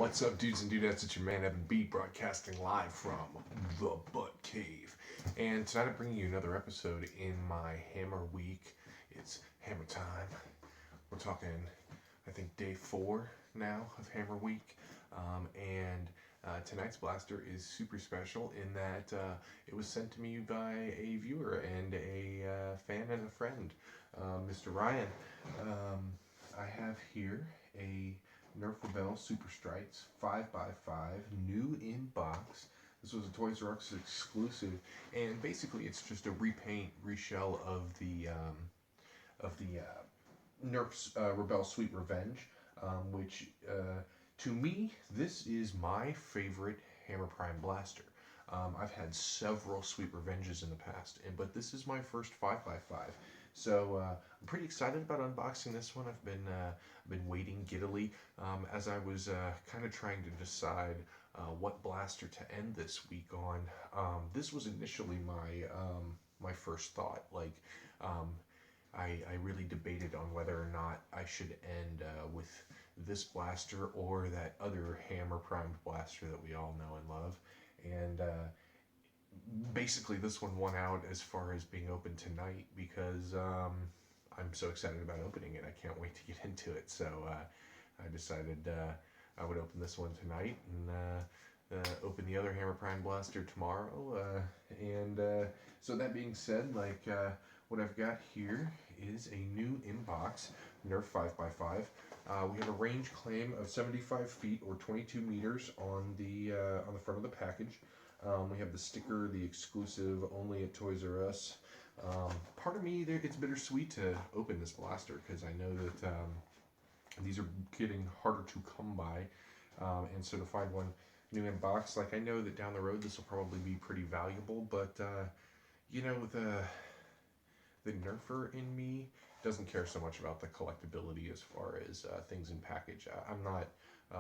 What's up, dudes and dudettes? It's your man Evan B, broadcasting live from the Butt Cave. And tonight I'm bringing you another episode in my Hammer Week. It's Hammer time. We're talking, I think, day 4 now of Hammer Week. Tonight's blaster is super special in that it was sent to me by a viewer and a fan and a friend, Mr. Ryan. I have here a Nerf Rebelle Super Strikes 5x5, new in box. This was a Toys R Us exclusive, and basically it's just a repaint, reshell of the Nerf's Rebelle Sweet Revenge, which to me, this is my favorite Hammer Prime blaster. I've had several Sweet Revenges in the past, but this is my first 5x5. So I'm pretty excited about unboxing this one. I've been waiting giddily as I was kind of trying to decide what blaster to end this week on. This was initially my first thought. I really debated on whether or not I should end with this blaster or that other Hammer Primed blaster that we all know and love. And basically this one won out as far as being open tonight because I'm so excited about opening it. I can't wait to get into it. So I decided I would open this one tonight and open the other Hammer Prime blaster tomorrow. So that being said, what I've got here is a new inbox Nerf 5x5. We have a range claim of 75 feet or 22 meters on the front of the package. We have the sticker, the exclusive, only at Toys R Us. Part of me, it's bittersweet to open this blaster because I know that these are getting harder to come by, and so to find one new in box, I know that down the road this will probably be pretty valuable, but the Nerfer in me doesn't care so much about the collectability as far as things in package. I'm not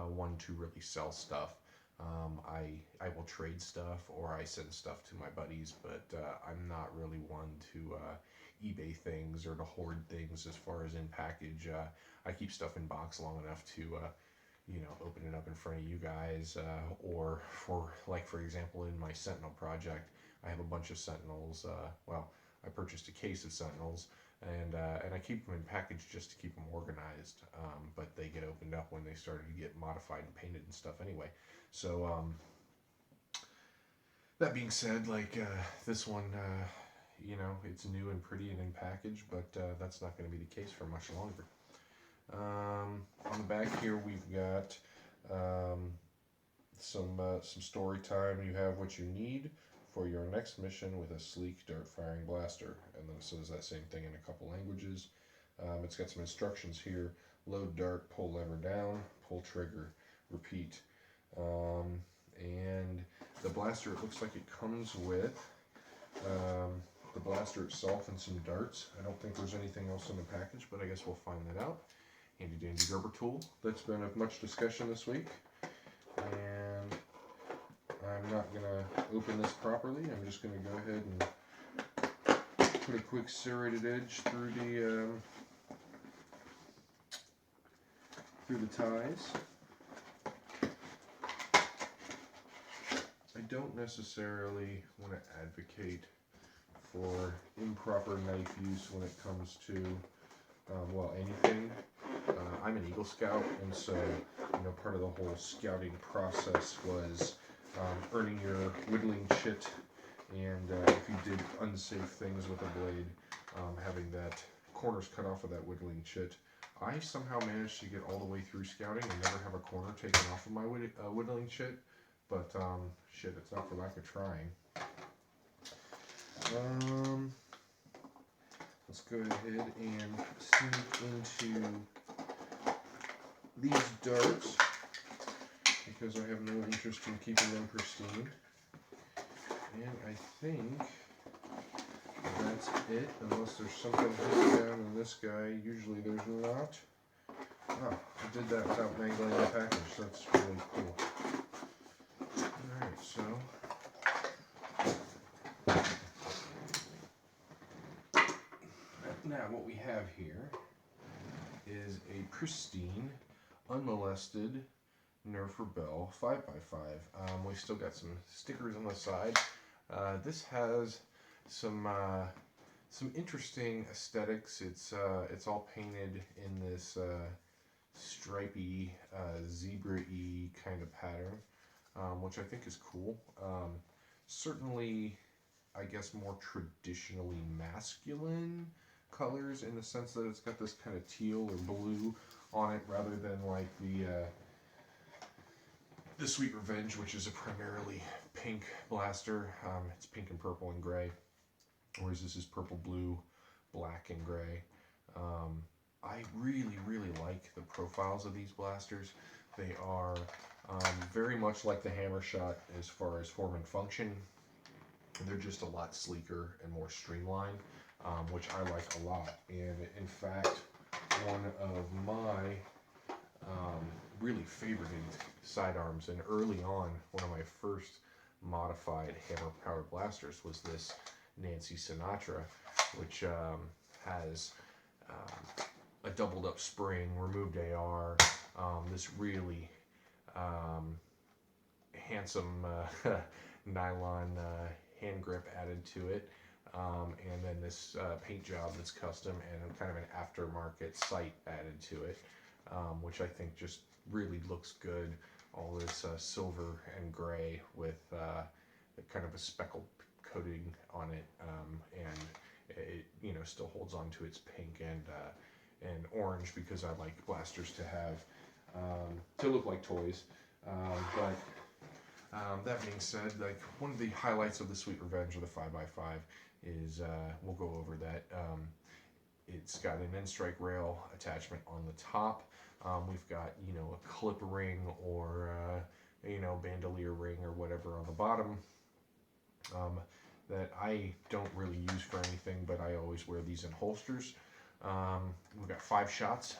one to really sell stuff. I will trade stuff or I send stuff to my buddies, but I'm not really one to eBay things or to hoard things as far as in package. I keep stuff in box long enough to open it up in front of you guys, or for example in my Sentinel project, I have a bunch of Sentinels. I purchased a case of Sentinels, and I keep them in package just to keep them organized, but they get opened up when they started to get modified and painted and stuff anyway. So that being said, this one, it's new and pretty and in package, but that's not going to be the case for much longer. On the back here we've got some story time. You have what you need for your next mission with a sleek dart firing blaster, and then it says that same thing in a couple languages. It's got some instructions here: load dart, pull lever down, pull trigger, repeat. And the blaster, it looks like it comes with the blaster itself and some darts. I don't think there's anything else in the package, but I guess we'll find that out. Handy dandy Gerber tool that's been of much discussion this week, and I'm not going to open this properly. I'm just going to go ahead and put a quick serrated edge through the ties. I don't necessarily want to advocate for improper knife use when it comes to anything. I'm an Eagle Scout, and so part of the whole scouting process was earning your whittling chit, and if you did unsafe things with a blade, having that corners cut off of that whittling chit. I somehow managed to get all the way through scouting and never have a corner taken off of my whittling chit, but shit, it's not for lack of trying. Let's go ahead and sneak into these darts, because I have no interest in keeping them pristine. And I think that's it, unless there's something hidden down in this guy. Usually there's not. Oh, I did that without mangling the package. That's really cool. Alright, so now what we have here is a pristine, unmolested Nerf Rebelle 5x5. We've still got some stickers on the side. This has some interesting aesthetics. It's all painted in this stripy, zebra-y kind of pattern, which I think is cool. Certainly, I guess, more traditionally masculine colors in the sense that it's got this kind of teal or blue on it rather than like the Sweet Revenge, which is a primarily pink blaster. It's pink and purple and gray, whereas this is purple, blue, black, and gray. I really, really like the profiles of these blasters. They are very much like the Hammer Shot as far as form and function. They're just a lot sleeker and more streamlined, which I like a lot. And in fact, one of my really favorited sidearms, and early on, one of my first modified hammer powered blasters was this Nancy Sinatra, which has a doubled up spring, removed AR, this really handsome nylon hand grip added to it, and then this paint job that's custom and kind of an aftermarket sight added to it, which I think just really looks good. All this silver and gray with kind of a speckled coating on it, and it still holds on to its pink and orange because I like blasters to have to look like toys. But that being said, like one of the highlights of the Sweet Revenge of the 5x5 is we'll go over that. It's got an end strike rail attachment on the top. We've got a clip ring or bandolier ring or whatever on the bottom. That I don't really use for anything, but I always wear these in holsters. We've got 5 shots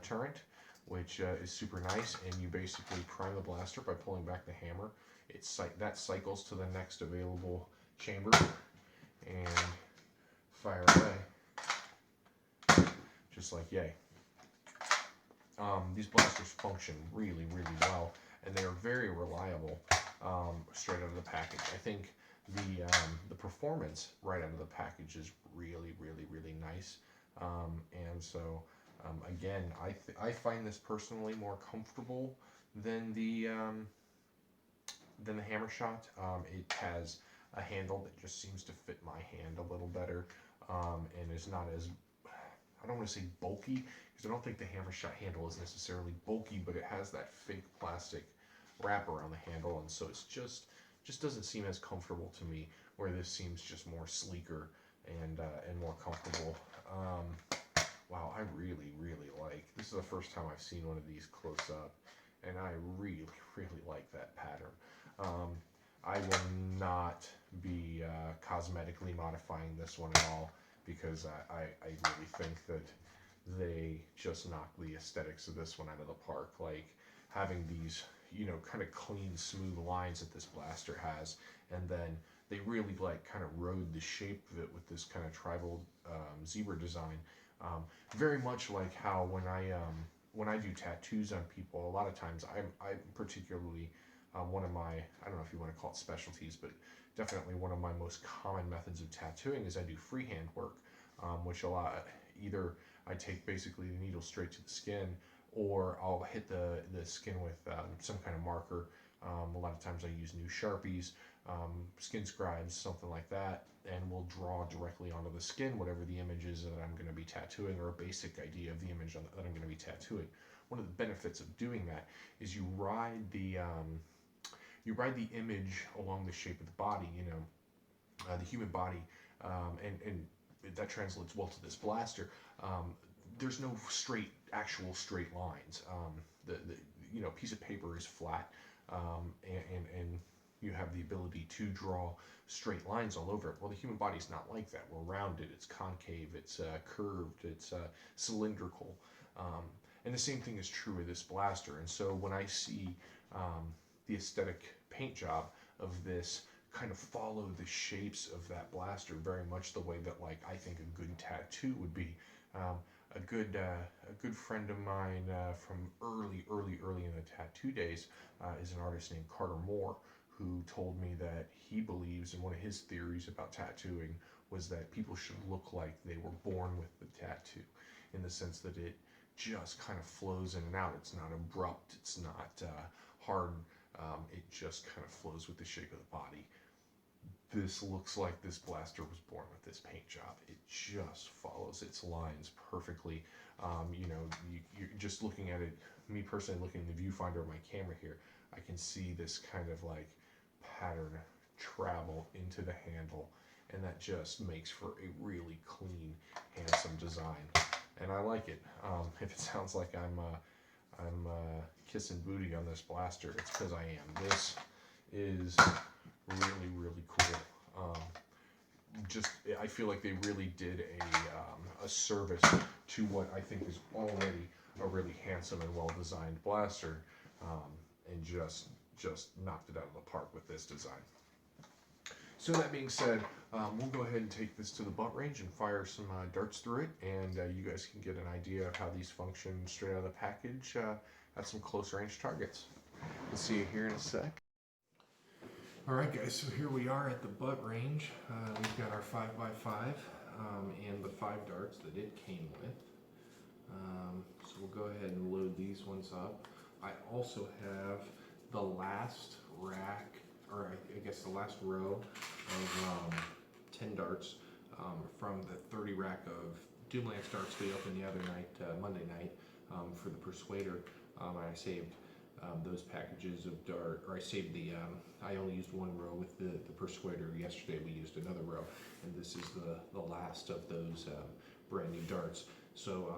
turret, which is super nice, and you basically prime the blaster by pulling back the hammer. That cycles to the next available chamber and fire away, just like yay. These blasters function really, really well, and they are very reliable straight out of the package. I think the performance right out of the package is really, really, really nice. And so, again, I find this personally more comfortable than the Hammer Shot. It has a handle that just seems to fit my hand a little better, and is not as, I don't want to say bulky, because I don't think the Hammer Shot handle is necessarily bulky, but it has that fake plastic wrap around the handle, and so it's just doesn't seem as comfortable to me, where this seems just more sleeker and more comfortable. Wow, I really, really like, this is the first time I've seen one of these close up, and I really, really like that pattern. I will not be cosmetically modifying this one at all, because I really think that they just knock the aesthetics of this one out of the park. Like having these, kind of clean, smooth lines that this blaster has, and then they really like kind of rode the shape of it with this kind of tribal zebra design. Very much like how when I do tattoos on people, a lot of times I'm particularly one of my, I don't know if you want to call it specialties, but definitely one of my most common methods of tattooing is I do freehand work, which either I take basically the needle straight to the skin, or I'll hit the skin with some kind of marker. A lot of times I use new Sharpies, skin scribes, something like that, and we'll draw directly onto the skin whatever the image is that I'm going to be tattooing, or a basic idea of the image that I'm going to be tattooing. One of the benefits of doing that is you ride the image along the shape of the body, the human body, and that translates well to this blaster. There's no actual straight lines. The piece of paper is flat, and you have the ability to draw straight lines all over it. Well, the human body's not like that. We're rounded, it's concave, it's curved, it's cylindrical. And the same thing is true of this blaster. And so when I see the aesthetic paint job of this kind of follow the shapes of that blaster, very much the way that like I think a good tattoo would be, a good friend of mine from early in the tattoo days is an artist named Carter Moore, who told me that he believes, and one of his theories about tattooing was that people should look like they were born with the tattoo, in the sense that it just kind of flows in and out. It's not abrupt. It's not hard. It just kind of flows with the shape of the body. This looks like this blaster was born with this paint job. It just follows its lines perfectly. You're just looking at it. Me personally, looking in the viewfinder of my camera here, I can see this kind of like pattern travel into the handle, and that just makes for a really clean, handsome design. And I like it. If it sounds like I'm kissing booty on this blaster, it's because I am. This is really cool. Um, just I feel like they really did a service to what I think is already a really handsome and well designed blaster, and just knocked it out of the park with this design. So that being said, we'll go ahead and take this to the butt range and fire some darts through it, and you guys can get an idea of how these function straight out of the package at some close range targets. We'll see you here in a sec. Alright guys, so here we are at the butt range. We've got our 5x5 and the 5 darts that it came with. So we'll go ahead and load these ones up. I also have the last rack, or I guess the last row of 10 darts from the 30 rack of Doomlance darts we opened the other night, Monday night, for the Persuader. I saved those packages of dart, or I saved the, I only used one row with the Persuader. Yesterday we used another row, and this is the last of those brand new darts. So,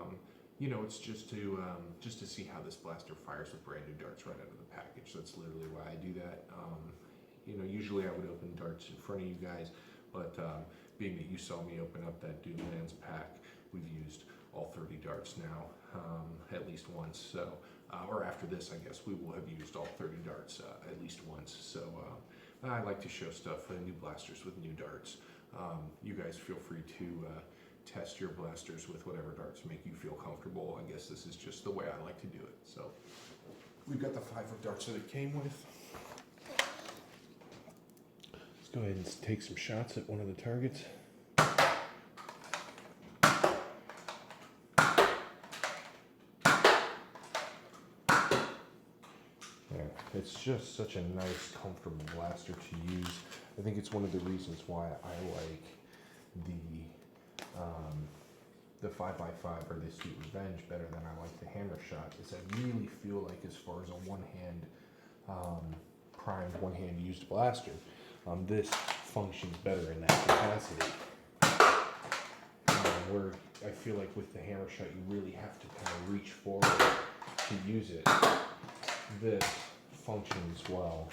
it's just to see how this blaster fires with brand new darts right out of the package. That's literally why I do that. Usually I would open darts in front of you guys, but being that you saw me open up that Doomlands pack, we've used all 30 darts now, at least once. So, or after this, I guess we will have used all 30 darts at least once. So I like to show stuff, new blasters with new darts. You guys feel free to test your blasters with whatever darts make you feel comfortable. I guess this is just the way I like to do it. So we've got the 5 of darts that it came with. Let's go ahead and take some shots at one of the targets. It's just such a nice, comfortable blaster to use. I think it's one of the reasons why I like the 5x5 or the Sweet Revenge better than I like the Hammer Shot. Is I really feel like, as far as a one-hand primed, one-hand used blaster, this functions better in that capacity. Where I feel like with the Hammer Shot, you really have to kind of reach forward to use it. This functions well.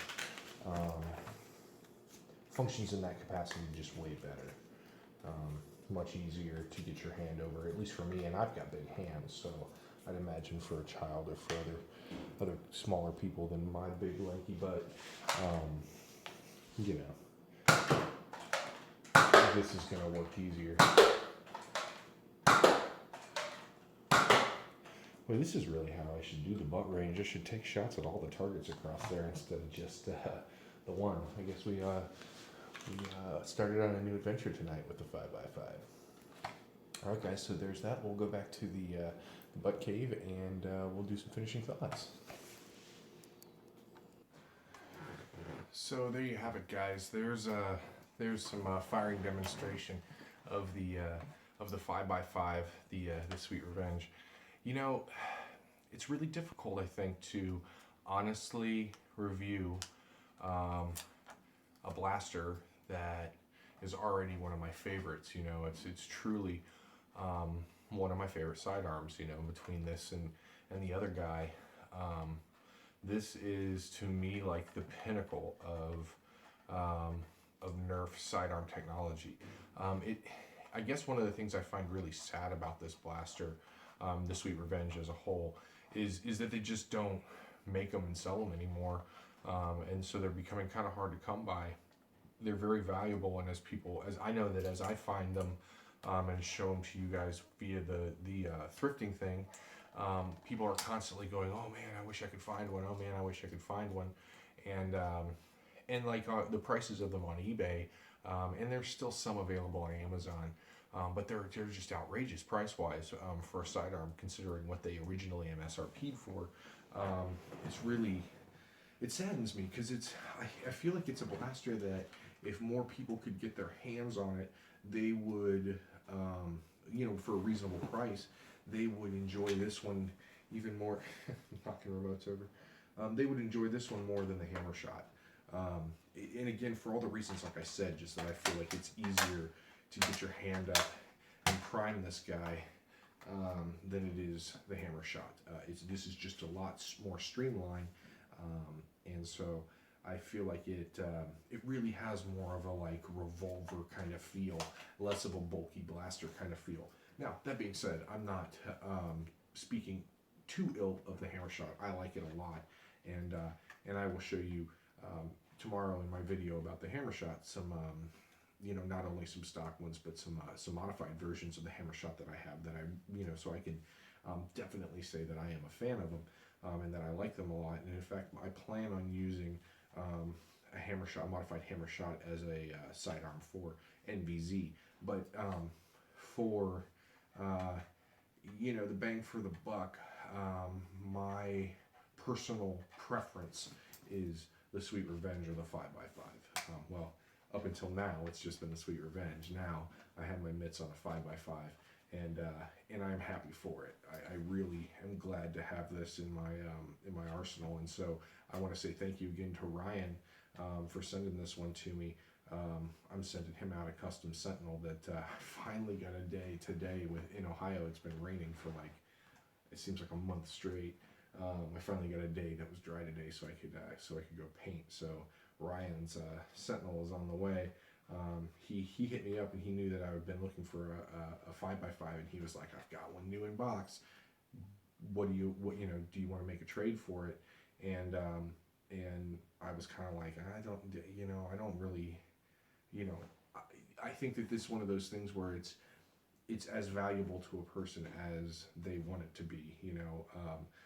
Functions in that capacity just way better. Much easier to get your hand over, at least for me, and I've got big hands, so I'd imagine for a child or for other smaller people than my big lanky butt, this is going to work easier. Well, this is really how I should do the butt range. I should take shots at all the targets across there instead of just the one. I guess we started on a new adventure tonight with the 5x5. All right, guys, so there's that. We'll go back to the butt cave, and we'll do some finishing thoughts. So there you have it, guys. There's some firing demonstration of the 5x5, the Sweet Revenge. It's really difficult, I think, to honestly review a blaster that is already one of my favorites. It's truly one of my favorite sidearms. Between this and the other guy, this is to me like the pinnacle of Nerf sidearm technology. I guess one of the things I find really sad about this blaster, the Sweet Revenge as a whole, is that they just don't make them and sell them anymore, and so they're becoming kind of hard to come by. They're very valuable, and as I know that as I find them, and show them to you guys via the thrifting thing. People are constantly going, "Oh man, I wish I could find one. Oh man, I wish I could find one," and like the prices of them on eBay, and there's still some available on Amazon, but they're just outrageous price wise for a sidearm, considering what they originally MSRP'd for. It's really, it saddens me because I feel like it's a blaster that if more people could get their hands on it, they would, for a reasonable price, they would enjoy this one even more. Knocking remotes over. They would enjoy this one more than the Hammer Shot. And again, for all the reasons, like I said, just that I feel like it's easier to get your hand up and prime this guy than it is the Hammer Shot. This is just a lot more streamlined, and so I feel like it really has more of a like revolver kind of feel, less of a bulky blaster kind of feel. Now that being said, I'm not speaking too ill of the Hammer Shot. I like it a lot, and I will show you tomorrow in my video about the Hammer Shot some not only some stock ones but some modified versions of the Hammer Shot that I have that I so I can definitely say that I am a fan of them and that I like them a lot. And in fact, I plan on using a Hammer Shot, modified Hammer Shot as a sidearm for NVZ, but for the bang for the buck, my personal preference is the Sweet Revenge or the 5x5. Well, up until now, it's just been the Sweet Revenge. Now I have my mitts on a 5x5, and I'm happy for it. I really am glad to have this in my arsenal, and so I want to say thank you again to Ryan for sending this one to me. I'm sending him out a custom Sentinel that I finally got a day today. In Ohio, it's been raining for like, it seems like a month straight. I finally got a day that was dry today, so I could go paint. So Ryan's Sentinel is on the way. He hit me up and he knew that I had been looking for a 5x5, and he was like, "I've got one new in box. Do you want to make a trade for it?" And I was kind of like, I don't really, I think that this is one of those things where it's as valuable to a person as they want it to be,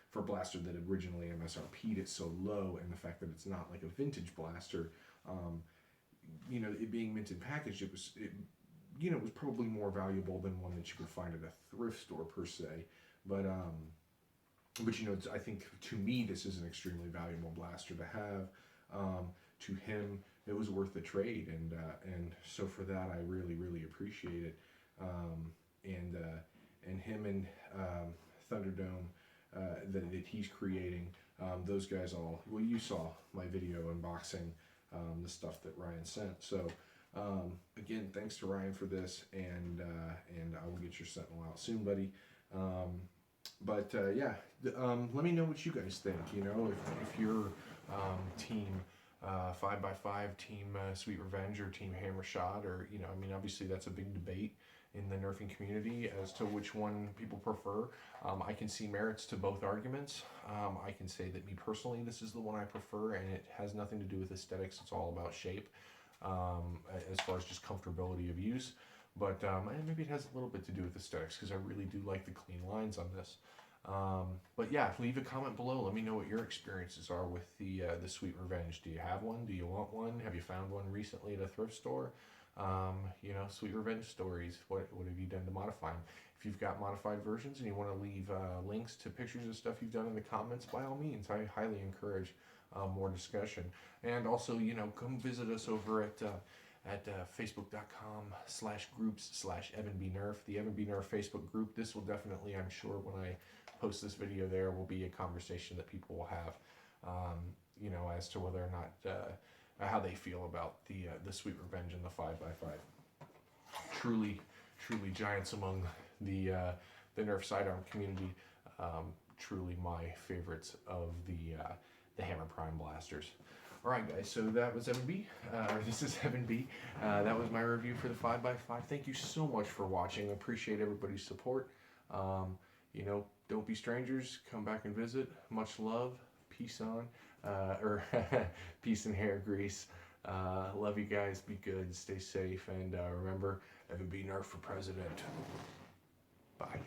for a blaster that originally MSRP'd it so low, and the fact that it's not like a vintage blaster, it being minted packaged, it was probably more valuable than one that you could find at a thrift store per se, but I think to me this is an extremely valuable blaster to have. To him, it was worth the trade, and so for that I really, really appreciate it. And him and Thunderdome that he's creating, those guys you saw my video unboxing the stuff that Ryan sent. So again, thanks to Ryan for this, and I will get your Sentinel out soon, buddy. Let me know what you guys think. If you're team 5x5, team Sweet Revenge, or team Hammer Shot, or obviously that's a big debate in the nerfing community as to which one people prefer. I can see merits to both arguments. I can say that me personally, this is the one I prefer, and it has nothing to do with aesthetics. It's all about shape, as far as just comfortability of use. But maybe it has a little bit to do with aesthetics, because I really do like the clean lines on this. But yeah, leave a comment below. Let me know what your experiences are with the Sweet Revenge. Do you have one? Do you want one? Have you found one recently at a thrift store? Sweet Revenge stories. What have you done to modify them? If you've got modified versions and you want to leave links to pictures of stuff you've done in the comments, by all means, I highly encourage more discussion. And also, come visit us over at facebook.com/groups/EvanBNerf, the Evan B. Nerf Facebook group. This will definitely, I'm sure, when I post this video, there will be a conversation that people will have, as to whether or not how they feel about the Sweet Revenge and the 5x5. Truly giants among the Nerf sidearm community. Truly my favorites of the Hammer Prime blasters. Alright guys, so that was Evan B. This is Evan B. That was my review for the 5x5. Thank you so much for watching. I appreciate everybody's support. Don't be strangers. Come back and visit. Much love. Peace on. Peace and hair grease. Love you guys. Be good. Stay safe. And remember, never be Nerf for president. Bye.